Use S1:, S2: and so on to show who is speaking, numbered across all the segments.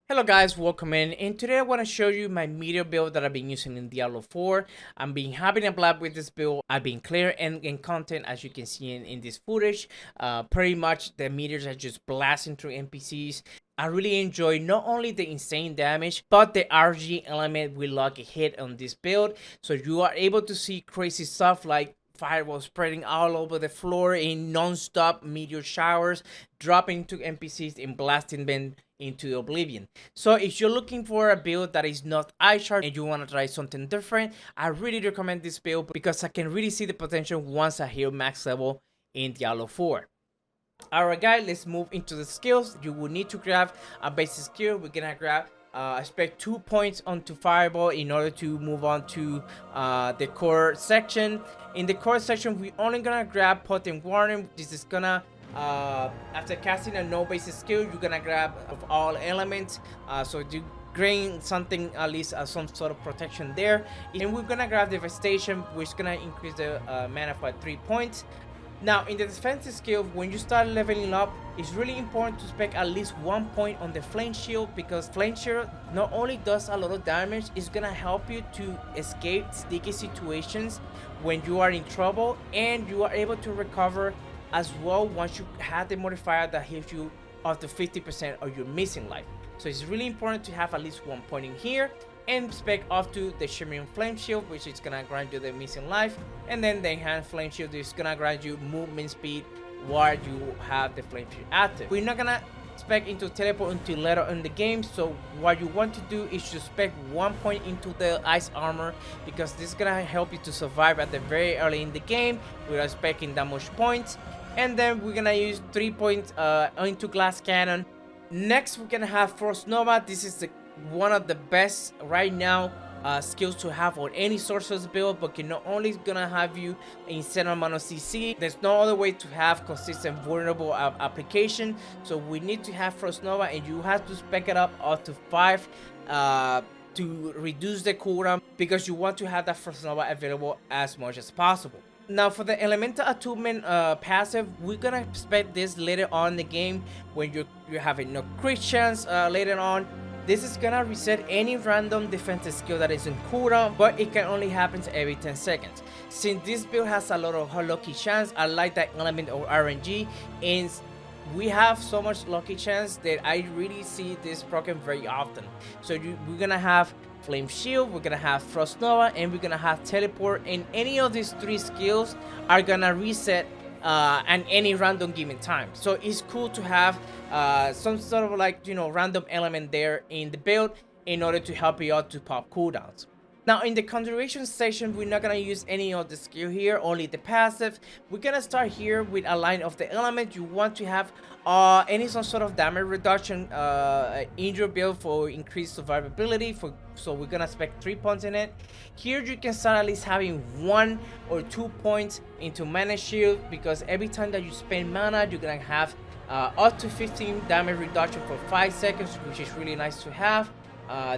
S1: Hello guys, welcome in, and today I want to show you my Meteor build that I've been using in Diablo 4. I've been having a blast with this build. I've been clear and content, as you can see in this footage. Pretty much the meteors are just blasting through NPCs. I really enjoy not only the insane damage, but the RG element will lock a hit on this build. So you are able to see crazy stuff like fireballs spreading all over the floor in non-stop meteor showers, dropping to NPCs and blasting them into oblivion. So if you're looking for a build that is not iSharp and you want to try something different, I really recommend this build because I can really see the potential once I hit max level in Diablo 4. Alright guys, let's move into the skills. You will need to grab a basic skill. We're gonna grab expect 2 points onto fireball in order to move on to the core section. In the core section, we're only gonna grab potent warning. This is gonna after casting a no basic skill, you're gonna grab of all elements, so you gain something, at least some sort of protection there. And we're gonna grab devastation, which is gonna increase the mana by 3 points. Now, in the defensive skill, when you start leveling up, it's really important to spec at least 1 point on the flame shield, because flame shield not only does a lot of damage, it's gonna help you to escape sticky situations when you are in trouble, and you are able to recover as well once you have the modifier that heals you up to 50% of your missing life. So it's really important to have at least 1 point in here, and spec up to the shimmering flame shield, which is gonna grant you the missing life, and then the enhanced flame shield is gonna grant you movement speed while you have the flame shield active. We're not gonna spec into teleport until later in the game, so what you want to do is to spec 1 point into the ice armor, because this is gonna help you to survive at the very early in the game without specking that much points. And then we're gonna use 3 points into glass cannon. Next, we're gonna have Frost Nova. This is one of the best right now skills to have on any sorcerer's build, but can not only gonna have you insane amount of CC, there's no other way to have consistent vulnerable application. So we need to have Frost Nova, and you have to spec it up to 5 to reduce the cooldown, because you want to have that Frost Nova available as much as possible. Now, for the elemental attunement passive, we're gonna expect this later on in the game when you're having no crit chance later on. This is gonna reset any random defensive skill that is in cooldown, but it can only happen every 10 seconds. Since this build has a lot of lucky chance, I like that element of RNG, and we have so much lucky chance that I really see this broken very often. So we're gonna have Flame Shield, we're gonna have Frost Nova, and we're gonna have Teleport, and any of these 3 skills are gonna reset at any random given time. So it's cool to have some sort of random element there in the build in order to help you out to pop cooldowns. Now, in the conjuration section, we're not gonna use any of the skill here, only the passive. We're gonna start here with a line of the element. You want to have some sort of damage reduction in your build for increased survivability. So we're gonna spec 3 points in it. Here you can start at least having 1 or 2 points into mana shield, because every time that you spend mana, you're gonna have up to 15 damage reduction for 5 seconds, which is really nice to have.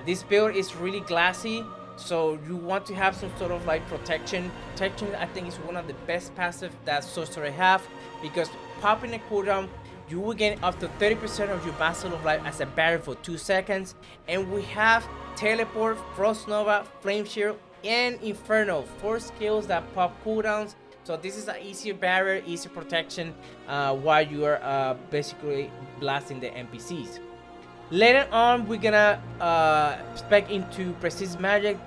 S1: This build is really glassy, so you want to have some sort of protection. Protection, I think, is one of the best passive that Sorcerer have, because popping a cooldown, you will gain up to 30% of your Bastion of Life as a barrier for 2 seconds. And we have Teleport, Frost Nova, Flame Shield, and Inferno, 4 skills that pop cooldowns. So this is an easier barrier, easier protection while you are basically blasting the NPCs. Later on, we're gonna spec into Precise Magic.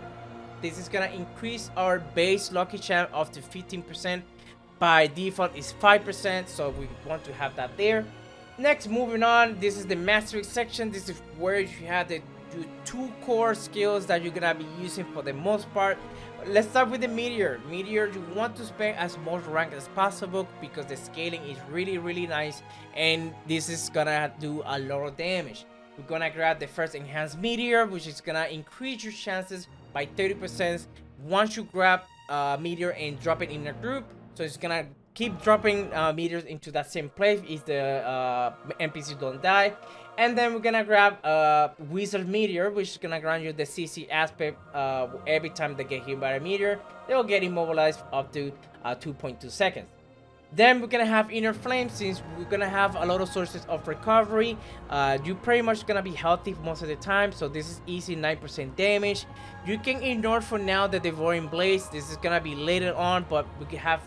S1: This is gonna increase our base lucky chance up to 15%. By default is 5%, so we want to have that there. Next, moving on, this is the mastery section. This is where you have the 2 core skills that you're gonna be using for the most part. Let's start with the Meteor. Meteor, you want to spec as much rank as possible, because the scaling is really nice, and this is gonna do a lot of damage. We're gonna grab the first enhanced Meteor, which is gonna increase your chances by 30% once you grab Meteor and drop it in a group. So it's gonna keep dropping meteors into that same place if the NPCs don't die. And then we're gonna grab Wizard Meteor, which is gonna grant you the CC aspect. Every time they get hit by a meteor, they will get immobilized up to 2.2 seconds. Then we're gonna have Inner Flame. Since we're gonna have a lot of sources of recovery, you pretty much gonna be healthy most of the time, so this is easy 9% damage. You can ignore for now the Devouring Blaze. This is gonna be later on, but we can have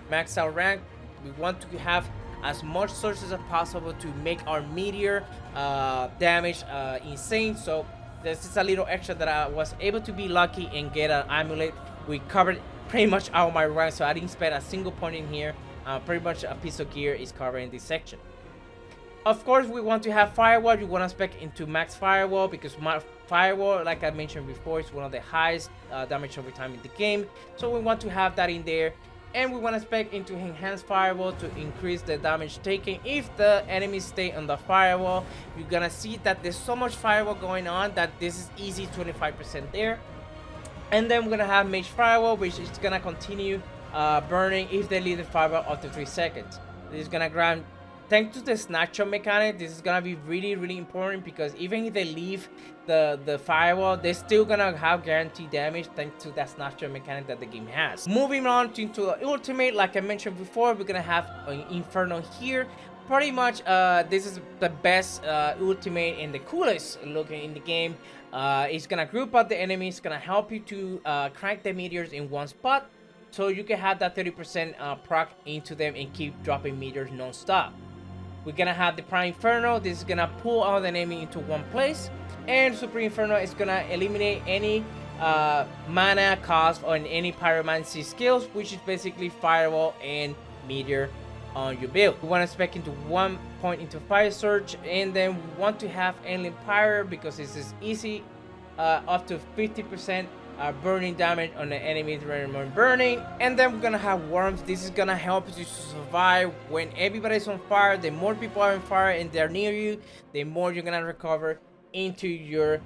S1: max out rank. We want to have as much sources as possible to make our meteor damage insane. So this is a little extra that I was able to be lucky and get an amulet. We covered pretty much all my rank, so I didn't spend a single point in here. Pretty much a piece of gear is covering this section. Of course, we want to have Firewall. You want to spec into max Firewall because my Firewall, like I mentioned before, is one of the highest damage over time in the game. So we want to have that in there. And we want to spec into Enhanced Firewall to increase the damage taken if the enemies stay on the Firewall. You're gonna see that there's so much Firewall going on that this is easy 25% there. And then we're gonna have Mage Firewall, which is gonna continue burning if they leave the Firewall after 3 seconds. This is gonna grant, thanks to the snapshot mechanic, this is gonna be really important because even if they leave the Firewall, they're still gonna have guaranteed damage thanks to that snapshot mechanic that the game has. Moving on into the ultimate, like I mentioned before, we're gonna have an Inferno here. Pretty much this is the best ultimate and the coolest looking in the game. It's gonna group up the enemies, it's gonna help you to crank the meteors in one spot, so you can have that 30% proc into them and keep dropping meteors non-stop. We're gonna have the Prime Inferno. This is gonna pull all the enemy into one place, and Super Inferno is gonna eliminate any mana cost on any pyromancy skills, which is basically Firewall and Meteor on your build. We want to spec into 1 point into Fire Surge, and then we want to have Endless Pyre because this is easy, up to 50% burning damage on the enemy during burning. And then we're gonna have Worms. This is gonna help you to survive when everybody's on fire. The more people are on fire and they're near you, the more you're gonna recover into your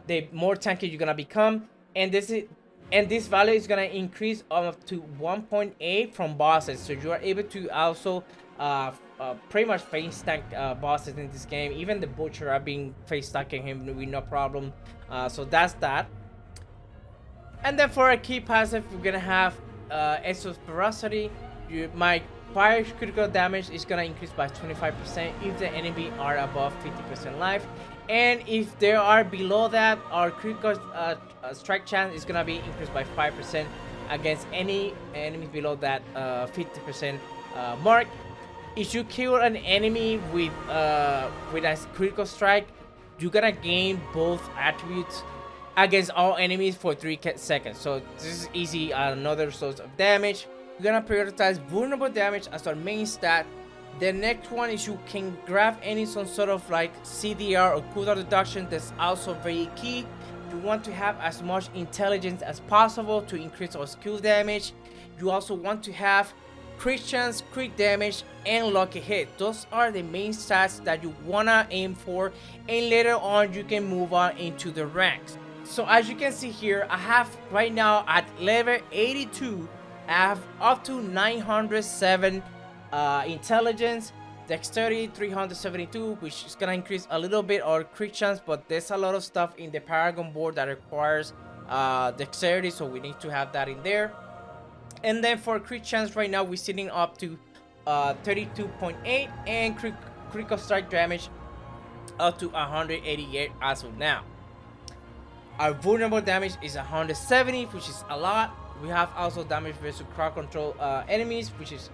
S1: the more tanky you're gonna become. And this value is gonna increase up to 1.8 from bosses, so you are able to also pretty much face tank bosses in this game. Even the Butcher, I've been face tanking him with no problem. So that's that. And then for a key passive, we're gonna have Exos Ferocity. My fire critical damage is gonna increase by 25% if the enemy are above 50% life, and if they are below that, our critical strike chance is gonna be increased by 5% against any enemies below that 50% mark. If you kill an enemy with a critical strike, you're gonna gain both attributes against all enemies for 3 seconds. So this is easy, another source of damage. We're gonna prioritize vulnerable damage as our main stat. The next one is you can grab some sort of like CDR or cooldown reduction. That's also very key. You want to have as much intelligence as possible to increase our skill damage. You also want to have crit chance, crit damage, and lucky hit. Those are the main stats that you wanna aim for, and later on you can move on into the ranks. So as you can see here, I have right now at level 82, I have up to 907 intelligence, dexterity 372, which is gonna increase a little bit our crit chance, but there's a lot of stuff in the Paragon board that requires dexterity, so we need to have that in there. And then for crit chance right now, we're sitting up to 32.8, and critical strike damage up to 188 as of now. Our vulnerable damage is 170, which is a lot. We have also damage versus crowd control enemies, which is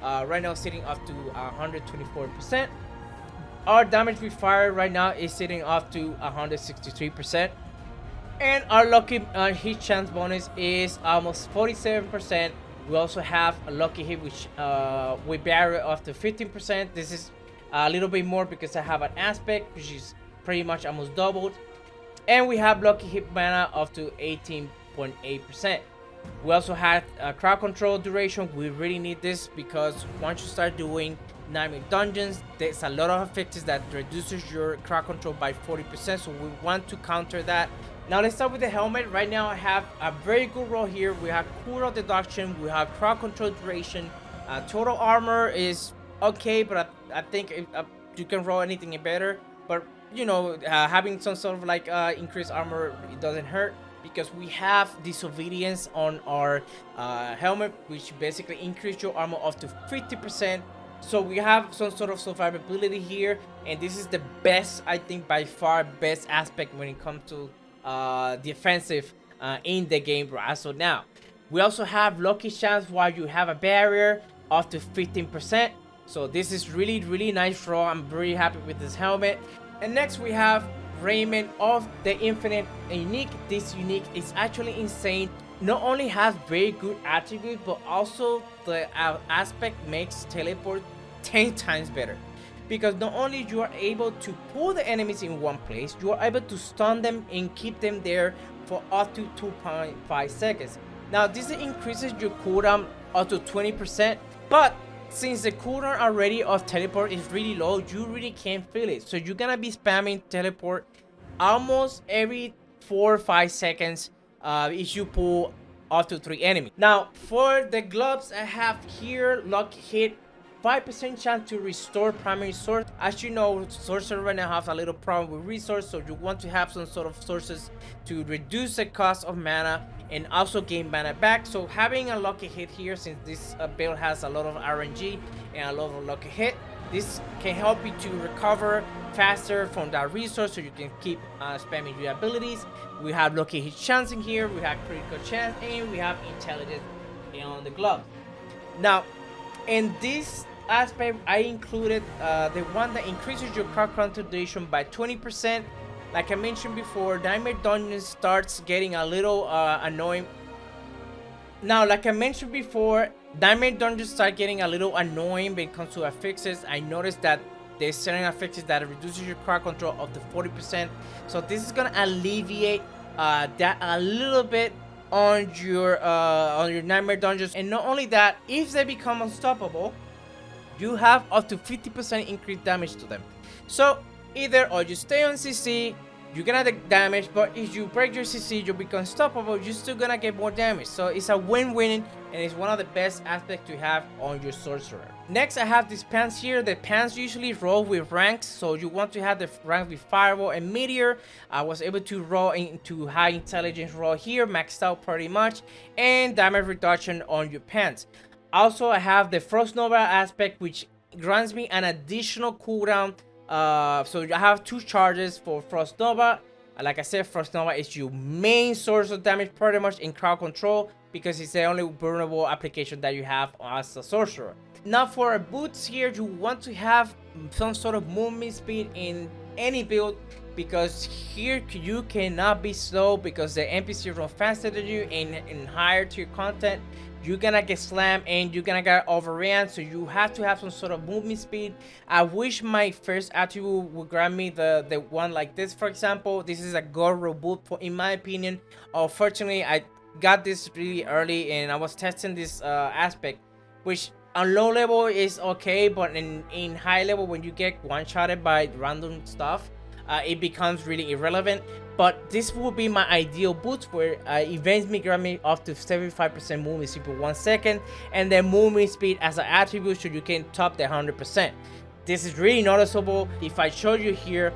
S1: right now sitting up to 124%. Our damage with fire right now is sitting up to 163%. And our lucky hit chance bonus is almost 47%. We also have a lucky hit which we barrier up to 15%. This is a little bit more because I have an aspect which is pretty much almost doubled. And we have lucky hit mana up to 18.8%. We also have crowd control duration. We really need this because once you start doing Nightmare Dungeons, there's a lot of effects that reduces your crowd control by 40%. So we want to counter that. Now let's start with the helmet. Right now I have a very good roll here. We have cooldown deduction. We have crowd control duration. Total armor is okay, but I think you can roll anything better. But you know, having some sort of like increased armor, it doesn't hurt. because we have disobedience on our helmet, which basically increase your armor up to 50%. So we have some sort of survivability here, and this is the best, I think by far best aspect when it comes to defensive in the game, right? So now we also have lucky chance while you have a barrier up to 15%. So this is really nice draw. I'm very happy with this helmet. And next we have Raiment of the Infinite Unique. This unique is actually insane. Not only has very good attributes, but also the aspect makes teleport 10 times better. Because not only you are able to pull the enemies in one place, you are able to stun them and keep them there for up to 2.5 seconds. Now this increases your cooldown up to 20%, but since the cooldown already of teleport is really low, you really can't feel it. So you're gonna be spamming teleport almost every 4 or 5 seconds if you pull up to 3 enemies. Now for the gloves, I have here luck hit, 5% chance to restore primary source. As you know, Sorcerer right now has a little problem with resource, so you want to have some sort of sources to reduce the cost of mana and also gain mana back. So having a lucky hit here, since this build has a lot of RNG and a lot of lucky hit, this can help you to recover faster from that resource, so you can keep spamming your abilities. We have lucky hit chance in here, we have critical chance, and we have intelligence on the glove. Now in this aspect, I included the one that increases your crowd counter duration by 20%. Like I mentioned before, Nightmare Dungeon starts getting a little annoying. Now, like I mentioned before, Nightmare Dungeons start getting a little annoying when it comes to affixes. I noticed that there's certain affixes that reduces your crowd control up to 40%. So this is gonna alleviate that a little bit on your Nightmare Dungeons. And not only that, if they become unstoppable, you have up to 50% increased damage to them. So either or you stay on CC, you're gonna take damage, but if you break your CC, you become unstoppable, you're still gonna get more damage. So it's a win-win, and it's one of the best aspects to have on your sorcerer. Next, I have these pants here. The pants usually roll with ranks, so you want to have the rank with Firewall and Meteor. I was able to roll into high intelligence roll here, maxed out pretty much, and damage reduction on your pants. Also, I have the Frost Nova aspect, which grants me an additional cooldown. So I have 2 charges for Frost Nova. Like I said, Frost Nova is your main source of damage pretty much in crowd control, because it's the only vulnerable application that you have as a sorcerer. Now for our boots here, you want to have some sort of movement speed in any build, because here you cannot be slow, because the NPC run faster than you and higher to your content. You're gonna get slammed and you're gonna get overran, so you have to have some sort of movement speed. I wish my first attribute would grant me the one like this. For example, this is a gold reboot in my opinion. Unfortunately, I got this really early and I was testing this aspect, which on low level is okay, but in high level, when you get one-shotted by random stuff, it becomes really irrelevant. But this will be my ideal boots, where events may grant me up to 75% movement speed per 1 second, and then movement speed as an attribute, so you can top the 100%. This is really noticeable. If I show you here,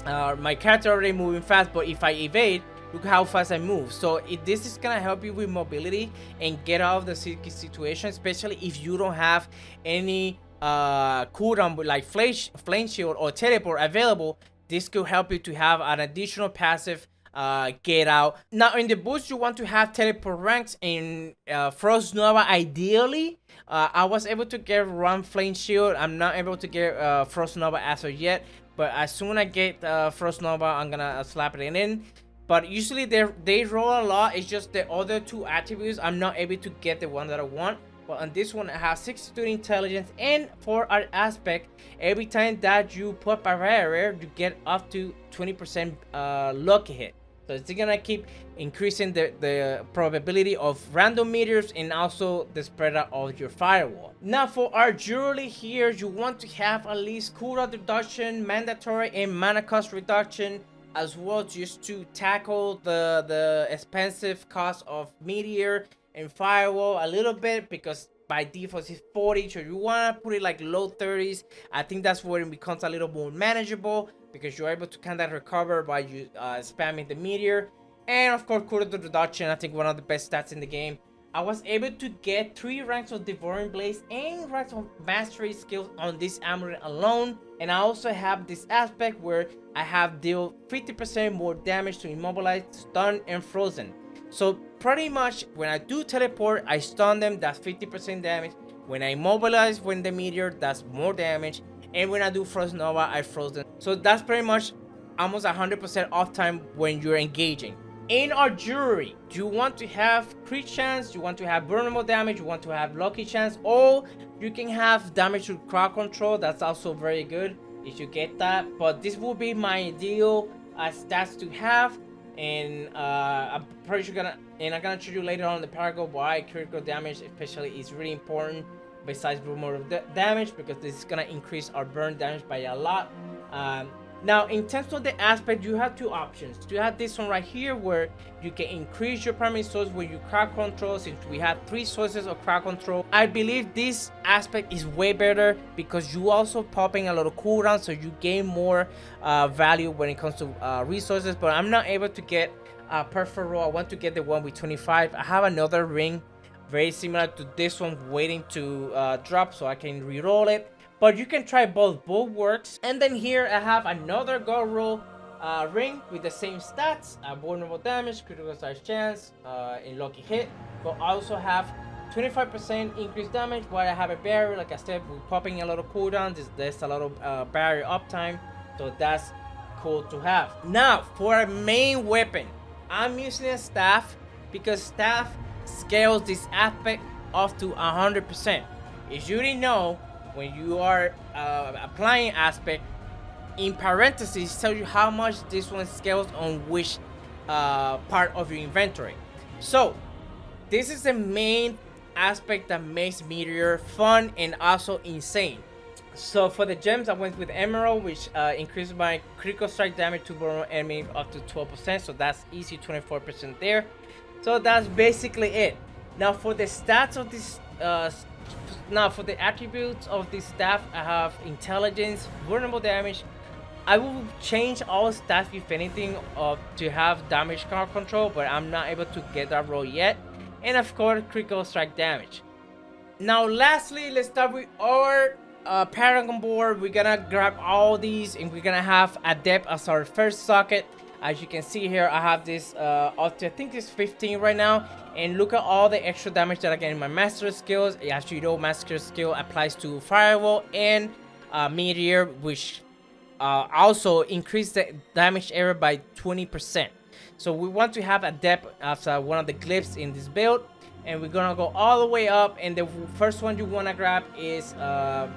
S1: my character already moving fast, but if I evade, look how fast I move. So this is gonna help you with mobility and get out of the sticky situation, especially if you don't have any cooldown with like flame shield or teleport available. This could help you to have an additional passive get out. Now in the boots, you want to have teleport ranks in Frost Nova ideally. I was able to get Run Flame Shield. I'm not able to get Frost Nova as of yet, but as soon as I get Frost Nova, I'm gonna slap it in. But usually they roll a lot. It's just the other 2 attributes, I'm not able to get the one that I want. But on this one, I have 62 intelligence, and for our aspect, every time that you put a barrier, you get up to 20% lucky hit. So it's gonna keep increasing the probability of random meteors and also the spread out of your firewall. Now for our jewelry here, you want to have at least cooldown reduction, mandatory, and mana cost reduction, as well, just to tackle the expensive cost of meteor and firewall a little bit, because by default it's 40, so you want to put it like low 30s. I think that's where it becomes a little more manageable, because you're able to kind of recover by you spamming the meteor. And of course, cooldown reduction, I think one of the best stats in the game. I was able to get 3 ranks of Devouring Blaze and ranks of Mastery skills on this amulet alone. And I also have this aspect where I have deal 50% more damage to Immobilize, Stun, and Frozen. So pretty much when I do teleport, I stun them, that's 50% damage. When I immobilize when the meteor, that's more damage. And when I do Frost Nova, I froze them. So that's pretty much almost 100% off time when you're engaging. In our jewelry, do you want to have crit chance, do you want to have burnable damage, you want to have lucky chance, or you can have damage to crowd control. That's also very good if you get that. But this will be my ideal stats to have. And I'm pretty sure I'm gonna show you later on the Paragon why critical damage especially is really important besides rumor of damage, because this is gonna increase our burn damage by a lot. Now in terms of the aspect, you have 2 options. You have this one right here where you can increase your primary source when you crowd control. Since we have 3 sources of crowd control, I believe this aspect is way better because you also popping a lot of cooldown, so you gain more value when it comes to resources. But I'm not able to get perfect roll. I want to get the one with 25. I have another ring very similar to this one waiting to drop, so I can re-roll it. But you can try both works. And then here I have another gold roll ring with the same stats, vulnerable damage, critical size chance, and lucky hit. But I also have 25% increased damage while I have a barrier. Like I said, we're popping a lot of cooldowns. There's a lot of barrier uptime, so that's cool to have. Now for a main weapon, I'm using a staff because staff scales this aspect up to 100%. As you already know, when you are applying aspect, in parentheses tell you how much this one scales on which part of your inventory. So this is the main aspect that makes Meteor fun and also insane. So for the gems, I went with Emerald, which increases my critical strike damage to vulnerable enemy up to 12%, so that's easy, 24% there. So that's basically it. Now for the stats of this now for the attributes of this staff, I have intelligence, vulnerable damage. I will change all stats if anything to have damage card control, but I'm not able to get that roll yet. And of course, critical strike damage. Now lastly, let's start with our Paragon Board. We're gonna grab all these and we're gonna have Adept as our first socket. As you can see here, I have this up to, I think it's 15 right now. And look at all the extra damage that I get in my master skills. As you know, master skill applies to Firewall and Meteor, which also increase the damage area by 20%. So we want to have Adept as one of the glyphs in this build. And we're gonna go all the way up, and the first one you wanna grab is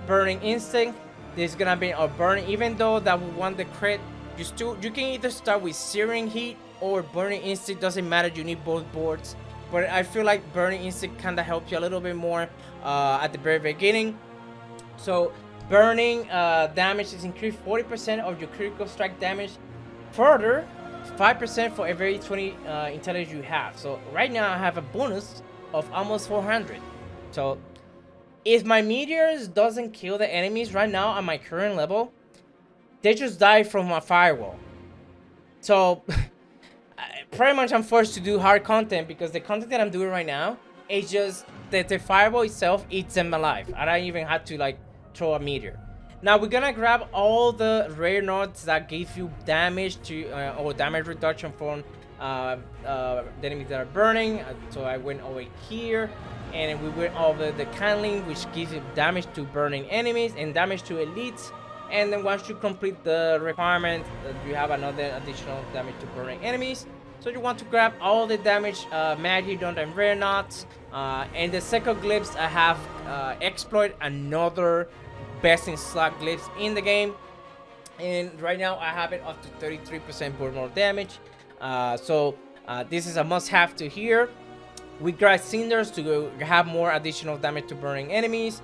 S1: Burning Instinct. This is gonna be a burning, even though that we want the crit. You can either start with Searing Heat or Burning Instinct, doesn't matter, you need both boards. But I feel like Burning Instinct kind of helps you a little bit more at the very beginning. So burning damage is increased 40% of your critical strike damage. Further, 5% for every 20 intelligence you have. So right now I have a bonus of almost 400. So if my meteors doesn't kill the enemies right now at my current level, they just die from my firewall. So pretty much I'm forced to do hard content because the content that I'm doing right now is just that the firewall itself eats them alive. I don't even have to like throw a meteor. Now we're gonna grab all the rare nodes that give you damage to or damage reduction from the enemies that are burning. So I went over here, and we went over the Canling, which gives you damage to burning enemies and damage to elites. And then once you complete the requirement, you have another additional damage to burning enemies. So you want to grab all the damage, magic, don't and rare knots. And the second glyphs, I have exploit another best in slot glyphs in the game. And right now I have it up to 33% more damage. So this is a must-have to here. We grab cinders to have more additional damage to burning enemies.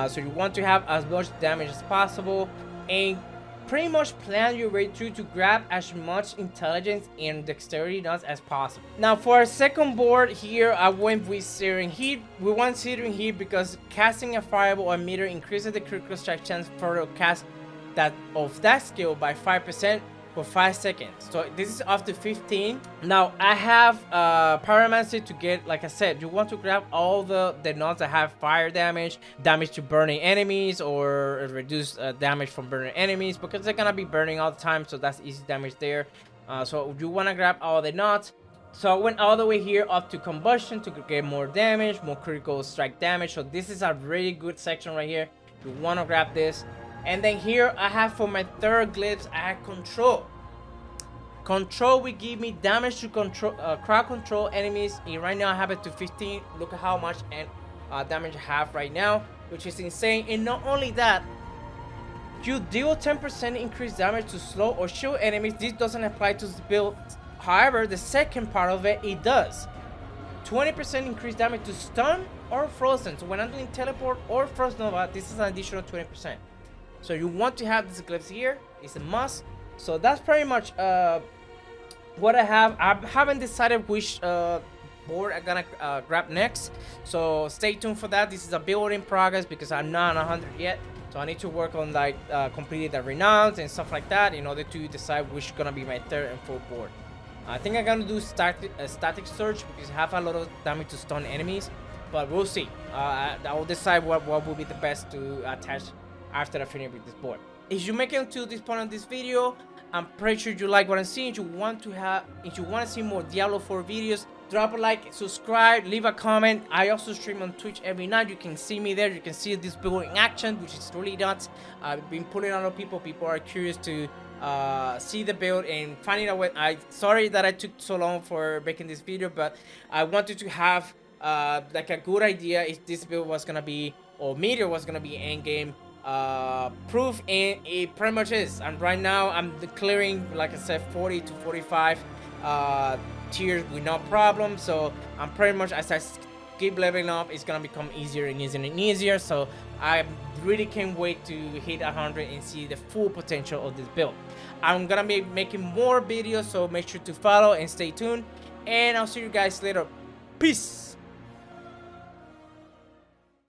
S1: So you want to have as much damage as possible, and pretty much plan your way through to grab as much intelligence and dexterity nuts as possible. Now for our second board here, I went with Searing Heat. We want Searing Heat because casting a fireball or meter increases the critical strike chance for a cast of that skill by 5%, for 5 seconds. So this is up to 15. Now I have pyromancy to get, like I said, you want to grab all the nodes that have fire damage, damage to burning enemies, or reduce damage from burning enemies, because they're gonna be burning all the time, so that's easy damage there. So you want to grab all the nodes. So I went all the way here up to combustion to get more damage, more critical strike damage. So this is a really good section right here. You want to grab this. And then here I have for my third glyphs, I have control. Control will give me damage to control crowd control enemies. And right now I have it to 15. Look at how much damage I have right now, which is insane. And not only that, you deal 10% increased damage to slow or shield enemies. This doesn't apply to this build. However, the second part of it does. 20% increased damage to stun or frozen. So when I'm doing teleport or frost nova, this is an additional 20%. So you want to have these glyphs here. It's a must. So that's pretty much what I have. I haven't decided which board I'm gonna grab next. So stay tuned for that. This is a build in progress because I'm not 100 yet. So I need to work on like completing the renowns and stuff like that in order to decide which is gonna be my third and fourth board. I think I'm gonna do static search because I have a lot of damage to stun enemies, but we'll see. I will decide what will be the best to attach after I finish with this board. If you make it to this point of this video, I'm pretty sure you like what I'm seeing. If you want to see more Diablo 4 videos, drop a like, subscribe, leave a comment. I also stream on Twitch every night. You can see me there. You can see this build in action, which is really nuts. I've been pulling a lot of people. People are curious to see the build and finding out what sorry that I took so long for making this video, but I wanted to have like a good idea if this build was gonna be, or Meteor was gonna be endgame proof, and it pretty much is. And right now I'm clearing, like I said, 40 to 45 tiers with no problem. So I'm pretty much, as I keep leveling up, it's gonna become easier and easier and easier. So I really can't wait to hit 100 and see the full potential of this build. I'm gonna be making more videos, so make sure to follow and stay tuned, and I'll see you guys later. Peace.